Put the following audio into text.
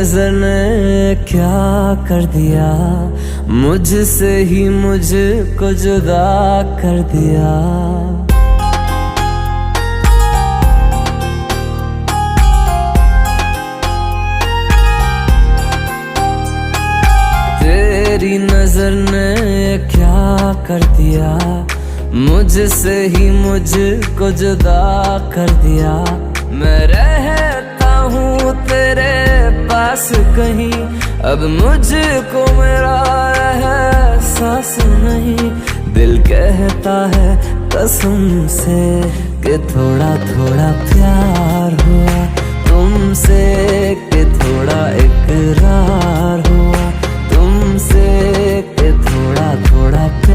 नजर ने क्या कर दिया, मुझसे ही मुझको जुदा कर दिया। तेरी नजर ने क्या कर दिया, मुझसे ही मुझको जुदा कर दिया। मैं रहता हूँ तेरे पास कहीं, अब मुझको मेरा एहसास नहीं। दिल कहता है कसम से कि थोड़ा थोड़ा प्यार हुआ तुमसे, कि थोड़ा इकरार हुआ